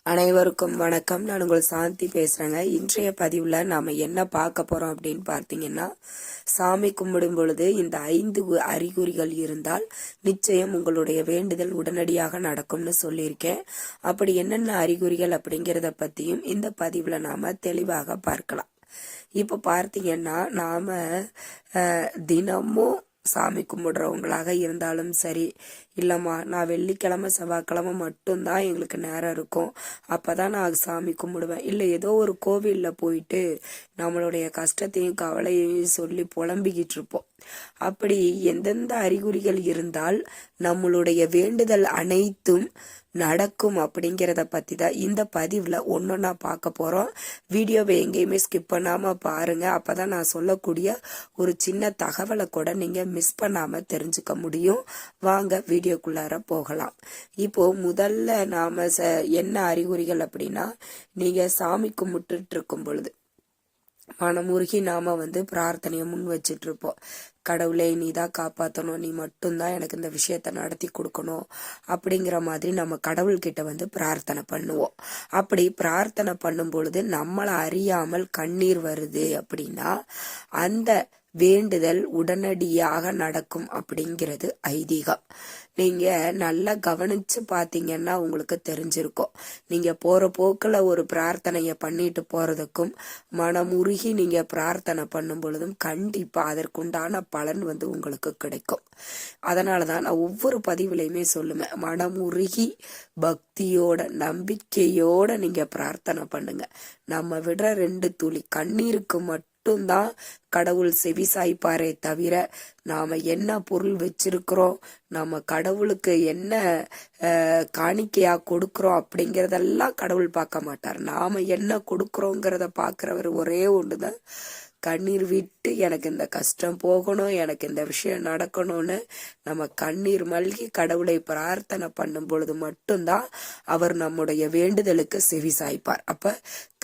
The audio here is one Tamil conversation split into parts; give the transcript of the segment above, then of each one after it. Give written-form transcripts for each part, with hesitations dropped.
அனைவருக்கும் வணக்கம். நான் உங்கள் சாந்தி பேசுறேங்க. இன்றைய பதிவுல நாம என்ன பார்க்க போறோம் அப்படின்னு பார்த்தீங்கன்னா, சாமி கும்பிடும் பொழுது இந்த 5 அறிகுறிகள் இருந்தால் நிச்சயம் உங்களுடைய வேண்டுதல் உடனடியாக நடக்கும்னு சொல்லியிருக்கேன். அப்படி என்னென்ன அறிகுறிகள் அப்படிங்கிறத பத்தியும் இந்த பதிவுல நாம தெளிவாக பார்க்கலாம். இப்ப பார்த்தீங்கன்னா, நாம தினமும் சாமி கும்பிடுறவங்களாக இருந்தாலும் சரி, இல்லைம்மா நான் வெள்ளிக்கிழமை செவ்வாய்க்கிழமை மட்டும்தான் எங்களுக்கு நேரம் இருக்கும், அப்போதான் நான் சாமி கும்பிடுவேன், இல்லை ஏதோ ஒரு கோவிலில் போயிட்டு நம்மளுடைய கஷ்டத்தையும் கவலையையும் சொல்லி புலம்பிக்கிட்டு இருப்போம். அப்படி எந்தெந்த அறிகுறிகள் இருந்தால் நம்மளுடைய வேண்டுதல் அனைத்தும் நடக்கும் அப்படிங்கிறத பற்றி தான் இந்த பதிவில் ஒன்றொன்னா பார்க்க போகிறோம். வீடியோவை எங்கேயுமே ஸ்கிப் பண்ணாமல் பாருங்கள். அப்போ தான் நான் சொல்லக்கூடிய ஒரு சின்ன தகவலை கூட நீங்கள் மிஸ் பண்ணாமல் தெரிஞ்சுக்க முடியும். வாங்க வீடியோக்குள்ளார போகலாம். இப்போது முதல்ல நாம் என்ன அறிகுறிகள் அப்படின்னா, நீங்கள் சாமி கும்பிட்டுட்டு இருக்கும் பொழுது மனமுருகி நாம பிரார்த்தனையை முன் வச்சிட்டு இருப்போம். கடவுளை நீ தான் காப்பாற்றணும், நீ மட்டும்தான் எனக்கு இந்த விஷயத்த நடத்தி கொடுக்கணும் அப்படிங்கிற மாதிரி நம்ம கடவுள்கிட்ட பிரார்த்தனை பண்ணுவோம். அப்படி பிரார்த்தனை பண்ணும் பொழுது நம்மளை அறியாமல் கண்ணீர் வருது அப்படின்னா அந்த வேண்டுதல் உடனடியாக நடக்கும் அப்படிங்கிறது ஐதீகம். நீங்க நல்லா கவனிச்சு பாத்தீங்கன்னா உங்களுக்கு தெரிஞ்சிருக்கும். நீங்க போற போக்குல ஒரு பிரார்த்தனைய பண்ணிட்டு போறதுக்கும் மனமுருகி நீங்க பிரார்த்தனை பண்ணும் பொழுதும் கண்டிப்பா அதற்குண்டான பலன் உங்களுக்கு கிடைக்கும். அதனாலதான் நான் ஒவ்வொரு பதிவுலையுமே சொல்லுவேன், மனமுருகி பக்தியோட நம்பிக்கையோட நீங்க பிரார்த்தனை பண்ணுங்க. நம்ம விடுற 2 துளி கண்ணீருக்கு மட்டும்தான் கடவுள் செவி சாய்ப்பாரே தவிர, நாம என்ன பொருள் வச்சிருக்கிறோம், நம்ம கடவுளுக்கு என்ன காணிக்கையா கொடுக்கிறோம் அப்படிங்கறதெல்லாம் கடவுள் பார்க்க மாட்டார். நாம என்ன கொடுக்கிறோங்கிறத பாக்குறவர் ஒரே ஒண்ணுதான், கண்ணீர் விட்டு எனக்கு இந்த கஷ்டம் போகணும், எனக்கு இந்த விஷயம் நடக்கணும்னு நம்ம கண்ணீர் மல்கி கடவுளை பிரார்த்தனை பண்ணும் பொழுது மட்டும்தான் அவர் நம்முடைய வேண்டுதலுக்கு செவி சாய்ப்பார். அப்ப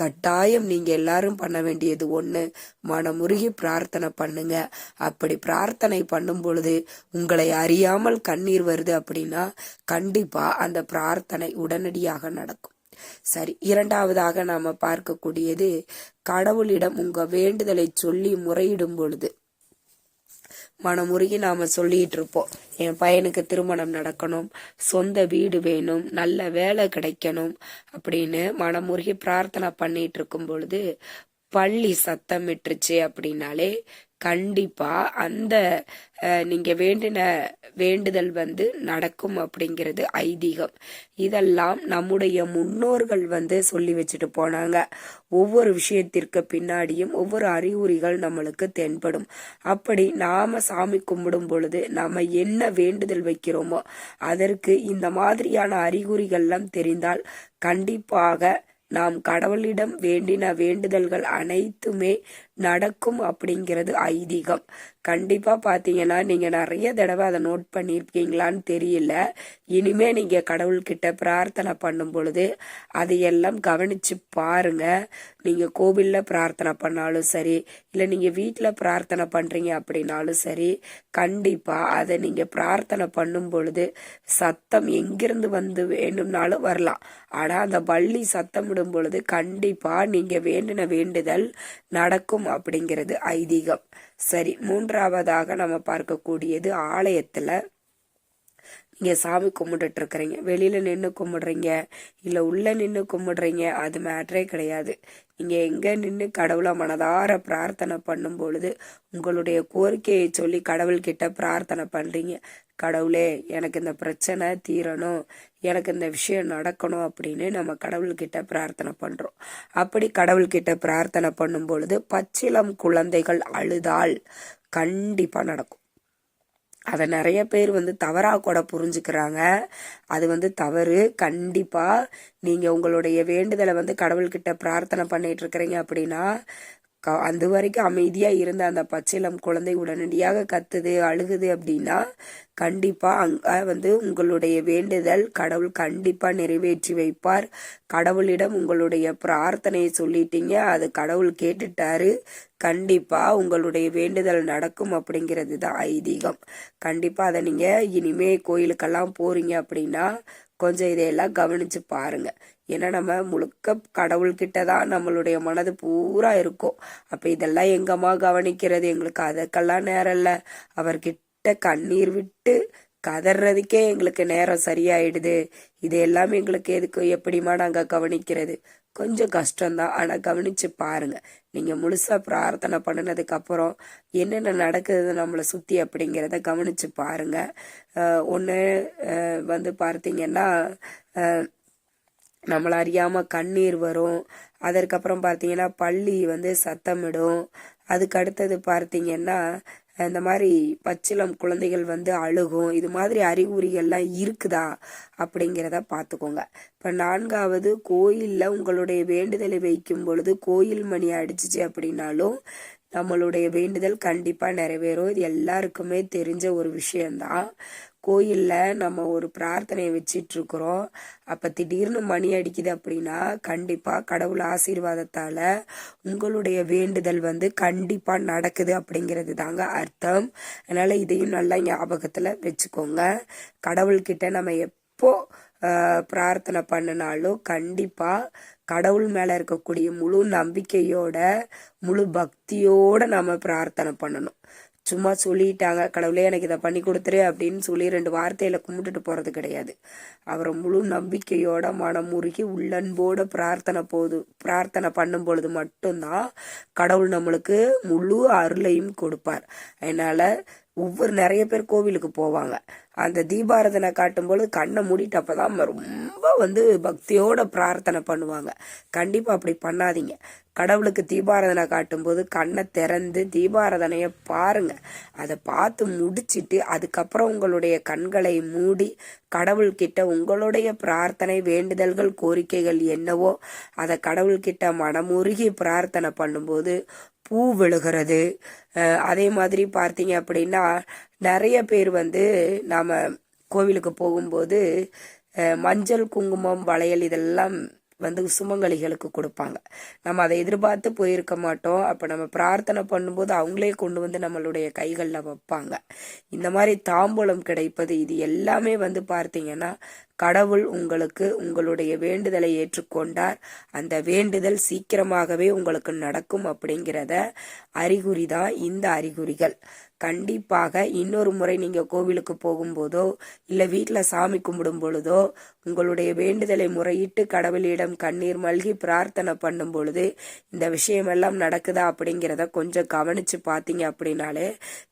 கட்டாயம் நீங்க எல்லாரும் பண்ண வேண்டியது ஒண்ணு, மனமுருகி பிரார்த்தனை பண்ணுங்க. அப்படி பிரார்த்தனை பண்ணும் பொழுது உங்களை அறியாமல் கண்ணீர் வருது அப்படின்னா கண்டிப்பா அந்த பிரார்த்தனை உடனடியாக நடக்கும். சரி, இரண்டாவதாக நாம பார்க்கக்கூடியது, கடவுளிடம் உங்க வேண்டுதலை சொல்லி முறையிடும் பொழுது மனமுருகி நாம சொல்லிட்டு இருப்போம், என் பையனுக்கு திருமணம் நடக்கணும், சொந்த வீடு வேணும், நல்ல வேலை கிடைக்கணும் அப்படின்னு மனமுருகி பிரார்த்தனை பண்ணிட்டு இருக்கும் பொழுது பள்ளி சத்தமிட்டுருச்சு அப்படின்னாலே கண்டிப்பா அந்த நீங்க வேண்டின வேண்டுதல் நடக்கும் அப்படிங்கிறது ஐதீகம். இதெல்லாம் நம்முடைய முன்னோர்கள் சொல்லி வச்சுட்டு போனாங்க. ஒவ்வொரு விஷயத்திற்கு பின்னாடியும் ஒவ்வொரு அறிகுறிகள் நம்மளுக்கு தென்படும். அப்படி நாம சாமி கும்பிடும் பொழுது நாம என்ன வேண்டுதல் வைக்கிறோமோ அதற்கு இந்த மாதிரியான அறிகுறிகள்லாம் தெரிந்தால் கண்டிப்பாக நாம் கடவுளிடம் வேண்டின வேண்டுதல்கள் அனைத்துமே நடக்கும் அப்படிங்கிறது ஐதீகம். கண்டிப்பா பாத்தீங்கன்னா, நீங்க நிறைய தடவை அதை நோட் பண்ணிருக்கீங்களான்னு தெரியல. இனிமே நீங்க கடவுள்கிட்ட பிரார்த்தனை பண்ணும் பொழுது அதையெல்லாம் கவனிச்சு பாருங்க. நீங்க கோவில்ல பிரார்த்தனை பண்ணாலும் சரி, இல்ல நீங்க வீட்டுல பிரார்த்தனை பண்றீங்க அப்படின்னாலும் சரி, கண்டிப்பா அதை நீங்க பிரார்த்தனை பண்ணும் பொழுது சத்தம் எங்கிருந்து வேணும்னாலும் வரலாம். ஆனா அந்த பள்ளி சத்தம் விடும் பொழுது கண்டிப்பா நீங்க வேண்டின வேண்டுதல் நடக்கும் அப்படிங்கிறது ஐதீகம். சரி, மூன்றாவதாக நம்ம பார்க்கக்கூடியது, ஆலயத்துல நீங்க சாமி கும்பிட்டுட்டு இருக்கிறீங்க, வெளியில நின்று கும்பிடுறீங்க இல்ல உள்ள நின்று கும்பிடுறீங்க, அது மேட்டரே கிடையாது. நீங்க எங்க நின்று கடவுளை மனதார பிரார்த்தனை பண்ணும் பொழுது உங்களுடைய கோரிக்கையை சொல்லி கடவுள்கிட்ட பிரார்த்தனை பண்றீங்க, கடவுளே எனக்கு இந்த பிரச்சனை தீரணும், எனக்கு இந்த விஷயம் நடக்கணும் அப்படின்னு நம்ம கடவுள்கிட்ட பிரார்த்தனை பண்றோம். அப்படி கடவுள்கிட்ட பிரார்த்தனை பண்ணும் பொழுது பச்சிளம் குழந்தைகள் அழுதால் கண்டிப்பா நடக்கும். அதை நிறைய பேர் தவறா கூட புரிஞ்சுக்கிறாங்க. அது தவறு. கண்டிப்பா நீங்க உங்களுடைய வேண்டுதலை கடவுள்கிட்ட பிரார்த்தனை பண்ணிட்டு இருக்கிறீங்க அப்படின்னா அது வரைக்கும் அமைதியா இருந்த அந்த பச்சிளம் குழந்தை உடனடியாக கத்துது அழுகுது அப்படின்னா கண்டிப்பா அங்க உங்களுடைய வேண்டுதல் கடவுள் கண்டிப்பா நிறைவேற்றி வைப்பார். கடவுளிடம் உங்களுடைய பிரார்த்தனையை சொல்லிட்டீங்க, அது கடவுள் கேட்டுட்டாரு, கண்டிப்பா உங்களுடைய வேண்டுதல் நடக்கும் அப்படிங்கிறது தான் ஐதீகம். கண்டிப்பா அதை நீங்க இனிமே கோயிலுக்கெல்லாம் போறீங்க அப்படின்னா கொஞ்சம் இதையெல்லாம் கவனிச்சு பாருங்க. ஏன்னா நம்ம முழுக்க கடவுள்கிட்ட தான் நம்மளுடைய மனது பூரா இருக்கும். அப்ப இதெல்லாம் எங்கம்மா கவனிக்கிறது, எங்களுக்கு அதுக்கெல்லாம் நேரம் இல்ல. அவர்கிட்ட கண்ணீர் விட்டு கதறதுக்கே எங்களுக்கு நேரம் சரியாயிடுது. இது எல்லாமே எங்களுக்கு எதுக்கு எப்படிமா நாங்க கவனிக்கிறது? கொஞ்சம் கஷ்டம்தான், ஆனா கவனிச்சு பாருங்க. நீங்க முழுசா பிரார்த்தனை பண்ணினதுக்கு அப்புறம் என்னென்ன நடக்குது நம்மளை சுத்தி அப்படிங்கிறத கவனிச்சு பாருங்க. ஒண்ணு பார்த்தீங்கன்னா நம்மள அறியாம கண்ணீர் வரும். அதற்கப்புறம் பார்த்தீங்கன்னா பள்ளி சத்தமிடும். அதுக்கு அடுத்தது பார்த்தீங்கன்னா இந்த மாதிரி பச்சிளம் குழந்தைகள் அழுகும். இது மாதிரி அறிகுறிகள்லாம் இருக்குதா அப்படிங்கிறத பார்த்துக்கோங்க. இப்போ 4வது, கோயில்ல உங்களுடைய வேண்டுதலை வைக்கும் பொழுது கோயில் மணி அடிச்சிச்சு அப்படின்னாலும் நம்மளுடைய வேண்டுதல் கண்டிப்பா நிறைவேறும். இது எல்லாருக்குமே தெரிஞ்ச ஒரு விஷயம்தான். கோயில்ல நம்ம ஒரு பிரார்த்தனையை வச்சிட்டு இருக்கிறோம், அப்ப திடீர்னு மணி அடிக்குது அப்படின்னா கண்டிப்பா கடவுள் ஆசீர்வாதத்தால உங்களுடைய வேண்டுதல் கண்டிப்பா நடக்குது அப்படிங்கிறது தாங்க அர்த்தம். அதனால இதையும் நல்லா ஞாபகத்துல வச்சுக்கோங்க. கடவுள்கிட்ட நம்ம எப்போ பிரார்த்தனை பண்ணினாலும் கண்டிப்பா கடவுள் மேல இருக்கக்கூடிய முழு நம்பிக்கையோட முழு பக்தியோட நம்ம பிரார்த்தனை பண்ணணும். சும்மா சொல்லிட்டாங்க கடவுளே எனக்கு இதை பண்ணி கொடுத்துரு அப்படின்னு சொல்லி 2 வார்த்தையில கும்பிட்டுட்டு போறது கிடையாது. அவரை முழு நம்பிக்கையோட மனமுருகி உள்ளன்போட பிரார்த்தனை பண்ணும் பொழுது மட்டும்தான் கடவுள் நம்மளுக்கு முழு அருளையும் கொடுப்பார். அதனால நிறைய பேர் கோவிலுக்கு போவாங்க, அந்த தீபாரதனை காட்டும்போது கண்ணை மூடிட்டு அப்பதான் ரொம்ப பக்தியோட பிரார்த்தனை பண்ணுவாங்க. கண்டிப்பா அப்படி பண்ணாதீங்க. கடவுளுக்கு தீபாரதனை காட்டும்போது கண்ணை திறந்து தீபாரதனைய பாருங்க. அதை பார்த்து முடிச்சிட்டு அதுக்கப்புறம் உங்களுடைய கண்களை மூடி கடவுள்கிட்ட உங்களுடைய பிரார்த்தனை வேண்டுதல்கள் கோரிக்கைகள் என்னவோ அதை கடவுள்கிட்ட மனமுருகி பிரார்த்தனை பண்ணும்போது பூ விழுகிறது. அதே மாதிரி பார்த்தீங்க அப்படின்னா நிறைய பேர் நாம கோவிலுக்கு போகும்போது மஞ்சள் குங்குமம் வளையல் இதெல்லாம் சுமங்கலிகளுக்கு கொடுப்பாங்க. நம்ம அதை எதிர்பார்த்து போயிருக்க மாட்டோம். அப்ப நம்ம பிரார்த்தனை பண்ணும்போது அவங்களே கொண்டு நம்மளுடைய கைகள்ல வைப்பாங்க. இந்த மாதிரி தாம்பூலம் கிடைப்பது இது எல்லாமே பார்த்தீங்கன்னா கடவுள் உங்களுக்கு உங்களுடைய வேண்டுதலை ஏற்றுக்கொண்டார், அந்த வேண்டுதல் சீக்கிரமாகவே உங்களுக்கு நடக்கும் அப்படிங்கிறத அறிகுறி தான் இந்த அறிகுறிகள். கண்டிப்பாக இன்னொரு முறை நீங்க கோவிலுக்கு போகும்போதோ இல்ல வீட்டுல சாமி கும்பிடும் பொழுதோ உங்களுடைய வேண்டுதலை முறையிட்டு கடவுளிடம் கண்ணீர் மல்கி பிரார்த்தனை பண்ணும் பொழுது இந்த விஷயமெல்லாம் நடக்குதா அப்படிங்கிறத கொஞ்சம் கவனிச்சு பார்த்தீங்க அப்படின்னாலே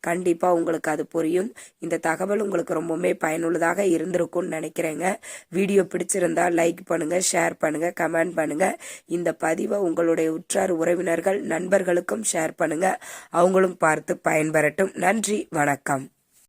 கண்டிப்பா உங்களுக்கு அது புரியும். இந்த தகவல் உங்களுக்கு ரொம்பவுமே பயனுள்ளதாக இருந்திருக்கும்னு நினைக்கிறேங்க. வீடியோ பிடிச்சிருந்தா லைக் பண்ணுங்க, ஷேர் பண்ணுங்க, கமெண்ட் பண்ணுங்க. இந்த பதிவை உங்களுடைய உற்றார் உறவினர்கள் நண்பர்களுக்கும் ஷேர் பண்ணுங்க, அவங்களும் பார்த்து பயன்பெறட்டும். நன்றி, வணக்கம்.